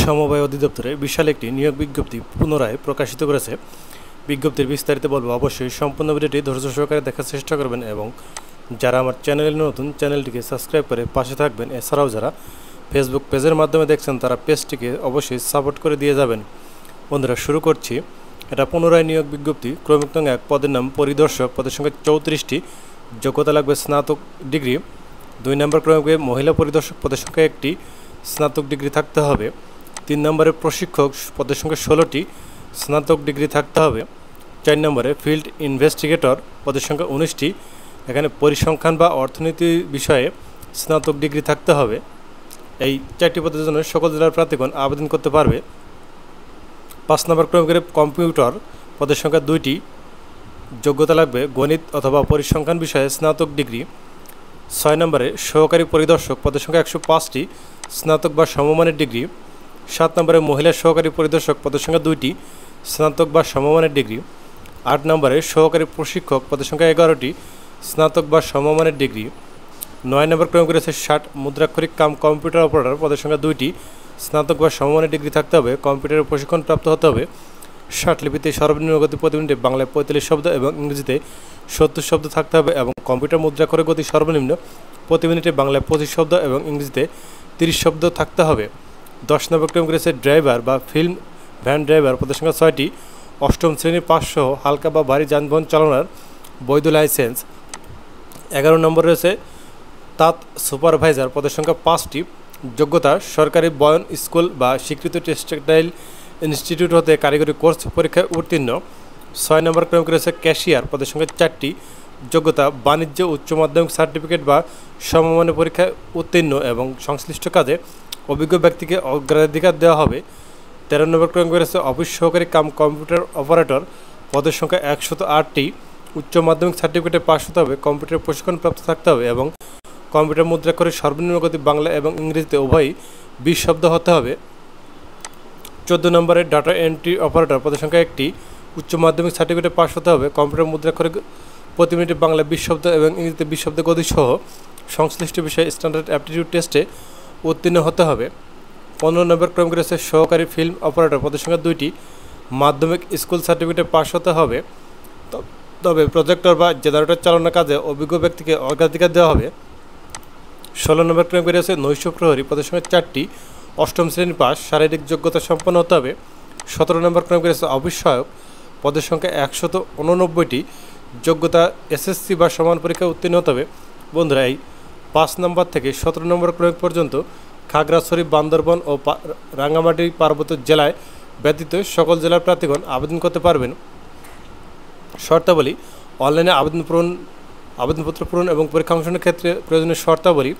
সমবায় অধিদপ্তরে বিশাল একটি নিয়োগ বিজ্ঞপ্তি পুনরায় প্রকাশিত করেছে। বিজ্ঞপ্তির বিস্তারিত বলবো, অবশ্যই সম্পূর্ণ ভিডিওটি ধৈর্য সহকারে দেখার চেষ্টা করবেন এবং যারা আমার চ্যানেলে নতুন, চ্যানেলটিকে সাবস্ক্রাইব করে পাশে থাকবেন। এছাড়াও যারা ফেসবুক পেজের মাধ্যমে দেখছেন তারা পেজটিকে অবশ্যই সাপোর্ট করে দিয়ে যাবেন। বন্ধুরা, শুরু করছি। এটা পুনরায় নিয়োগ বিজ্ঞপ্তি, ক্রমিক নং 1, পদের নাম পরিদর্শক, পদের সংখ্যা 34টি, যোগ্যতা লাগবে স্নাতক ডিগ্রি। 2 নম্বর ক্রমিকে মহিলা পরিদর্শক, পদের সংখ্যা 1টি, স্নাতক ডিগ্রি থাকতে হবে। 3 নম্বরে প্রশিক্ষক, পদের সংখ্যা 16টি, স্নাতক ডিগ্রি থাকতে হবে। 4 নম্বরে ফিল্ড ইনভেস্টিগেটর, পদের সংখ্যা 19টি, এখানে পরিসংখ্যান বা অর্থনীতি বিষয়ে স্নাতক ডিগ্রি থাকতে হবে। এই 4টি পদের জন্য সকল জেলার প্রার্থীগণ আবেদন করতে পারবে। 5 নম্বর ক্রমিকের কম্পিউটার, পদের সংখ্যা 2টি, যোগ্যতা লাগবে গণিত অথবা পরিসংখ্যান বিষয়ে স্নাতক ডিগ্রি। 6 নম্বরে সহকারী পরিদর্শক, পদের সংখ্যা 105টি, স্নাতক বা সমমানের ডিগ্রি। 7 নম্বরে মহিলা সহকারী পরিদর্শক, পদের সংখ্যা 2টি, স্নাতক বা সমমানের ডিগ্রি। 8 নম্বরে সহকারী প্রশিক্ষক, পদের সংখ্যা 11টি, স্নাতক বা সমমানের ডিগ্রি। 9 নম্বর ক্রমিক রয়েছে 60 মুদ্রাক্ষরিক কাম কম্পিউটার অপারেটর, পদের সংখ্যা 2টি, স্নাতক বা সমমানের ডিগ্রি থাকতে হবে। কম্পিউটারের প্রশিক্ষণ প্রাপ্ত হতে হবে। লিপিতে সর্বনিম্ন গতি প্রতি মিনিটে বাংলায় 45 শব্দ এবং ইংরেজিতে 70 শব্দ থাকতে হবে এবং কম্পিউটার মুদ্রাক্ষরের গতি সর্বনিম্ন প্রতি মিনিটে বাংলায় 25 শব্দ এবং ইংরেজিতে 30 শব্দ থাকতে হবে। 10 নম্বর ক্রমিক রয়েছে ড্রাইভার বা ফিল্ম ভ্যান ড্রাইভার, পদের সংখ্যা 6টি, 8ম শ্রেণীর পাস সহ হালকা বা ভারী যানবাহন চালানোর বৈধ লাইসেন্স। 11 নম্বর রয়েছে তাঁত সুপারভাইজার, পদের সংখ্যা 5টি, যোগ্যতা সরকারি বয়ন স্কুল বা স্বীকৃত টেক্সটাইল ইনস্টিটিউট হতে কারিগরি কোর্স পরীক্ষায় উত্তীর্ণ। 6 নম্বর ক্রমিক রয়েছে ক্যাশিয়ার, পদের সংখ্যা 4টি, যোগ্যতা বাণিজ্য উচ্চ মাধ্যমিক সার্টিফিকেট বা সমমানের পরীক্ষায় উত্তীর্ণ এবং সংশ্লিষ্ট কাজে অভিজ্ঞ ব্যক্তিকে অগ্রাধিকার দেওয়া হবে। 13 নম্বর ক্রমিক রয়েছে অফিস সহকারী কাম কম্পিউটার অপারেটর, পদের সংখ্যা 108টি, উচ্চ মাধ্যমিক সার্টিফিকেটে পাস হতে হবে, কম্পিউটার প্রশিক্ষণ প্রাপ্ত থাকতে হবে এবং কম্পিউটার মুদ্রাক্ষরের সর্বনিম্ন গতি বাংলা এবং ইংরেজিতে উভয়ই 20 শব্দ হতে হবে। 14 নম্বরে ডাটা এন্ট্রি অপারেটর, পদের সংখ্যা 1টি, উচ্চ মাধ্যমিক সার্টিফিকেটে পাস হতে হবে, কম্পিউটার মুদ্রাক্ষরের প্রতি মিনিটে বাংলা 20 শব্দ এবং ইংরেজিতে 20 শব্দ গতি সহ সংশ্লিষ্ট বিষয়ে স্ট্যান্ডার্ড অ্যাপটিটিউড টেস্টে উত্তীর্ণ হতে হবে। 15 নম্বর ক্রমিক রয়েছে সহকারী ফিল্ম অপারেটর, পদের সংখ্যা 2টি, মাধ্যমিক স্কুল সার্টিফিকেটে পাস হতে হবে, তবে প্রজেক্টর বা জেনারেটর চালানোর কাজে অভিজ্ঞ ব্যক্তিকে অগ্রাধিকার দেওয়া হবে। 16 নম্বর ক্রমিক রয়েছে নৈশ প্রহরী, পদের সংখ্যা 4টি, 8ম শ্রেণীর পাস, শারীরিক যোগ্যতা সম্পন্ন হতে হবে। 17 নম্বর ক্রমিক রয়েছে অফিস সহায়ক, পদের সংখ্যা 189টি, যোগ্যতা এসএসসি বা সমান পরীক্ষায় উত্তীর্ণ হতে হবে। বন্ধুরা, এই 5 নম্বর থেকে 17 নম্বর ক্রমিক পর্যন্ত খাগড়াছড়ি, বান্দরবান ও রাঙ্গামাটি পার্বত্য জেলায় ব্যতীত সকল জেলার প্রার্থীগণ আবেদন করতে পারবেন। শর্তাবলী: অনলাইনে আবেদনপত্র পূরণ এবং পরীক্ষা অংশগ্রহণের ক্ষেত্রে প্রয়োজনীয় শর্তাবলী,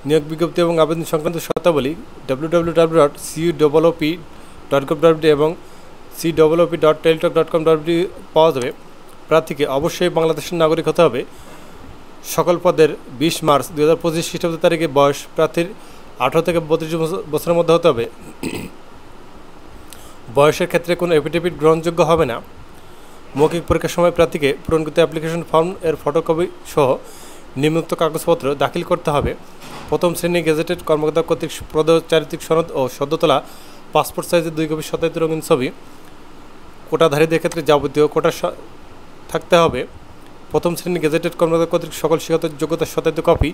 নিয়োগ বিজ্ঞপ্তি এবং আবেদন সংক্রান্ত শর্তাবলী www.cuop.gov.bd এবং cuop.teletalk.com.bd পাওয়া যাবে। প্রার্থীকে অবশ্যই বাংলাদেশের নাগরিক হতে হবে। সকল পদের 20 মার্চ 2025 খ্রিস্টাব্দ তারিখে বয়স প্রার্থীর 18 থেকে 32 বছরের মধ্যে হতে হবে। বয়সের ক্ষেত্রে কোনো এফিডেভিট গ্রহণযোগ্য হবে না। মৌখিক পরীক্ষার সময় প্রার্থীকে পূরণকৃত অ্যাপ্লিকেশন ফর্ম এর ফটোকপি সহ নিম্নোক্ত কাগজপত্র দাখিল করতে হবে: প্রথম শ্রেণী গেজেটেড কর্মকর্তা কর্তৃক প্রদত্ত চারিত্রিক সনদ ও সদ্য তোলা পাসপোর্ট সাইজের 2 কপি সত্যায়িত রঙিন ছবি। কোটাধারীদের ক্ষেত্রে যাবতীয় কোটা থাকতে হবে। প্রথম শ্রেণী গেজেটেড কর্মকর্তা কর্তৃক সকল শিক্ষাগত যোগ্যতার সত্যায়িত কপি,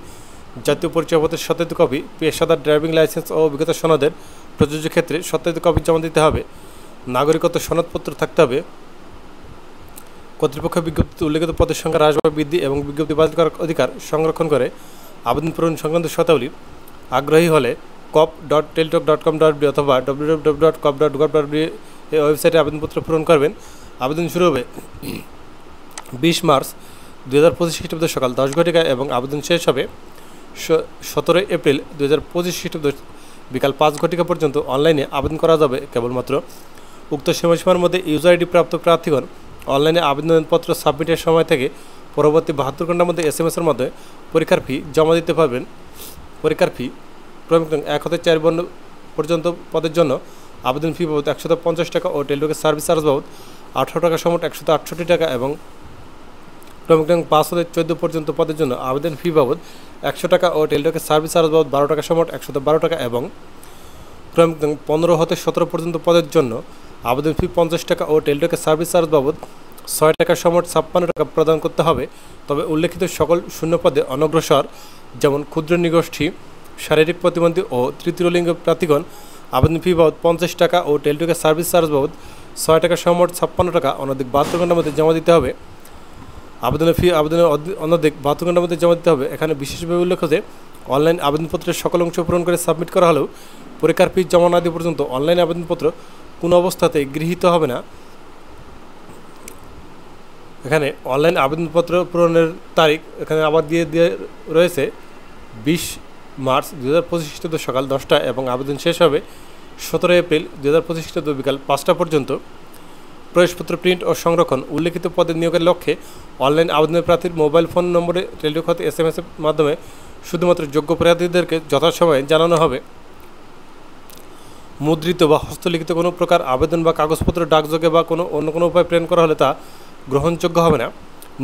জাতীয় পরিচয়পত্রের সত্যায়িত কপি, পেশাদার ড্রাইভিং লাইসেন্স ও অভিজ্ঞতা সনদের প্রযোজ্য ক্ষেত্রে সত্যায়িত কপি জমা দিতে হবে। নাগরিকত্ব সনদপত্র থাকতে হবে। কর্তৃপক্ষ বিজ্ঞপ্তিতে উল্লেখিত পদের সংখ্যা হ্রাস বা বৃদ্ধি এবং বিজ্ঞপ্তি বাতিল করার অধিকার সংরক্ষণ করে। আবেদন পূরণ সংক্রান্ত শর্তাবলী: আগ্রহী হলে cuop.teletalk.com.bd অথবা www.cuop.gov.bd এই ওয়েবসাইটে আবেদনপত্র পূরণ করবেন। আবেদন শুরু হবে 20 মার্চ 2025 খ্রিস্টাব্দ সকাল 10 ঘটিকায় এবং আবেদন শেষ হবে 17 এপ্রিল 2025 খ্রিস্টাব্দ বিকাল 5 ঘটিকা পর্যন্ত। অনলাইনে আবেদন করা যাবে কেবলমাত্র উক্ত সময়সীমার মধ্যে ইউজার আইডি প্রাপ্ত প্রার্থীগণ অনলাইনে আবেদনপত্র সাবমিটের সময় থেকে পরবর্তী 72 ঘন্টার মধ্যে SMS-এর মাধ্যমে পরীক্ষার ফি জমা দিতে পারবেন। পরীক্ষার ফি: ক্রমিক নং 1 হতে 4 বর্ণ পর্যন্ত পদের জন্য আবেদন ফি বাবদ 150 টাকা ও টেলিটকের সার্ভিস চার্জ বাবদ 18 টাকা সমট 168 টাকা এবং ক্রমিক নং 5 হতে 14 পর্যন্ত পদের জন্য আবেদন ফি বাবদ 100 টাকা ও টেলিটকের সার্ভিস চার্জ বাবদ 12 টাকা সমট 112 টাকা এবং ক্রমিক 15 হতে 17 পর্যন্ত পদের জন্য আবেদন ফি 50 টাকা ও টেলিটকের সার্ভিস চার্জ বাবদ 6 টাকা সমোট 56 টাকা প্রদান করতে হবে। তবে উল্লেখিত সকল শূন্য পদে অনগ্রসর যেমন ক্ষুদ্র নৃগোষ্ঠী, শারীরিক প্রতিবন্ধী ও তৃতীয় লিঙ্গ প্রার্থীগণ আবেদন ফি বাবদ 50 টাকা ও টেলিটকের সার্ভিস চার্জ বাবদ 6 টাকা সমোট 56 টাকা অনধিক 72 ঘন্টার মধ্যে জমা দিতে হবে। আবেদনের ফি অনধিক 72 ঘন্টার মধ্যে জমা দিতে হবে। এখানে বিশেষভাবে উল্লেখ যে অনলাইন আবেদনপত্রের সকল অংশ পূরণ করে সাবমিট করা হলেও পরীক্ষার ফি জমা না দিয়ে পর্যন্ত অনলাইন আবেদনপত্র কোনো অবস্থাতেই গৃহীত হবে না। এখানে অনলাইন আবেদনপত্র পূরণের তারিখ এখানে আবার দিয়ে রয়েছে 20 মার্চ 2025 খ্রিস্টাব্দ সকাল 10টা এবং আবেদন শেষ হবে 17 এপ্রিল 2025 খ্রিস্টাব্দ বিকাল 5টা পর্যন্ত। প্রবেশপত্র প্রিন্ট ও সংরক্ষণ উল্লেখিত পদে নিয়োগের লক্ষ্যে অনলাইন আবেদনের প্রার্থীর মোবাইল ফোন নম্বরে টেলিটক হতে SMS এর মাধ্যমে শুধুমাত্র যোগ্য প্রার্থীদেরকে যথাসময়ে জানানো হবে। মুদ্রিত বা হস্তলিখিত কোনো প্রকার আবেদন বা কাগজপত্র ডাকযোগে বা অন্য কোনো উপায়ে প্রেরণ করা হলে তা গ্রহণযোগ্য হবে না।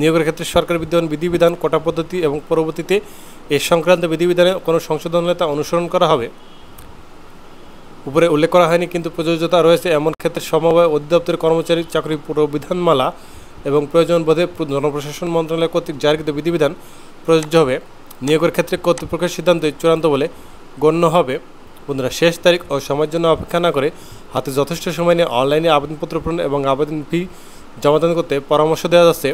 নিয়োগের ক্ষেত্রে সরকার বিদ্যমান বিধিবিধান, কোটা পদ্ধতি এবং পরবর্তীতে এ সংক্রান্ত বিধিবিধানে কোনো সংশোধন হলে তা অনুসরণ করা হবে। উপরে উল্লেখ করা হয়নি কিন্তু প্রযোজ্যতা রয়েছে এমন ক্ষেত্রে সমবায় অধিদপ্তরের কর্মচারী চাকরি বিধানমালা এবং প্রয়োজন বোধে জনপ্রশাসন মন্ত্রণালয় কর্তৃক জারিকৃত বিধিবিধান প্রযোজ্য হবে। নিয়োগের ক্ষেত্রে কর্তৃপক্ষের সিদ্ধান্তই চূড়ান্ত বলে গণ্য হবে। বন্ধুরা, শেষ তারিখ ও সময়ের জন্য অপেক্ষা না করে হাতে যথেষ্ট সময় নিয়ে অনলাইনে আবেদনপত্র পূরণ এবং আবেদন ফি জমাদান করতে পরামর্শ দেওয়া যাচ্ছে।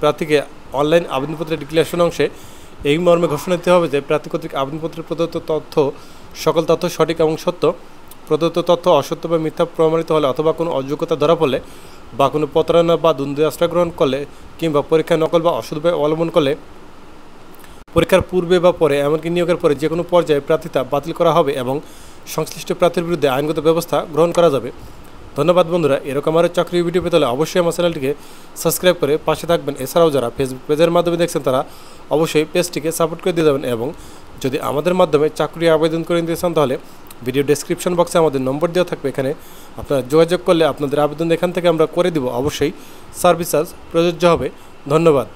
প্রার্থীকে অনলাইন আবেদনপত্রের ডিক্লারেশন অংশে এই মর্মে ঘোষণা দিতে হবে যে প্রার্থী কর্তৃক আবেদনপত্রের প্রদত্ত সকল তথ্য সঠিক এবং সত্য। প্রদত্ত তথ্য অসত্য বা মিথ্যা প্রমাণিত হলে অথবা কোনো অযোগ্যতা ধরা পড়লে বা কোনো প্রতারণা বা দ্বন্দ্বে আশ্রয় গ্রহণ করলে কিংবা পরীক্ষায় নকল বা অসৎ উপায় অবলম্বন করলে পরীক্ষার পূর্বে বা পরে এমনকি নিয়োগের পরে যে কোনো পর্যায়ে প্রার্থিতা বাতিল করা হবে এবং সংশ্লিষ্ট প্রার্থীর বিরুদ্ধে আইনগত ব্যবস্থা গ্রহণ করা যাবে। ধন্যবাদ বন্ধুরা। এরকম আরও চাকরি ভিডিও পেতে হলে অবশ্যই আমার চ্যানেলটিকে সাবস্ক্রাইব করে পাশে থাকবেন। এছাড়াও যারা ফেসবুক পেজের মাধ্যমে দেখছেন তারা অবশ্যই পেজটিকে সাপোর্ট করে দিয়ে যাবেন এবং যদি আমাদের মাধ্যমে চাকরি আবেদন করে নিতে চান তাহলে ভিডিও ডেসক্রিপশন বক্সে আমাদের নম্বর দেওয়া থাকবে। এখানে আপনারা যোগাযোগ করলে আপনাদের আবেদন এখান থেকে আমরা করে দিব। অবশ্যই সার্ভিস চার্জ প্রযোজ্য হবে। ধন্যবাদ।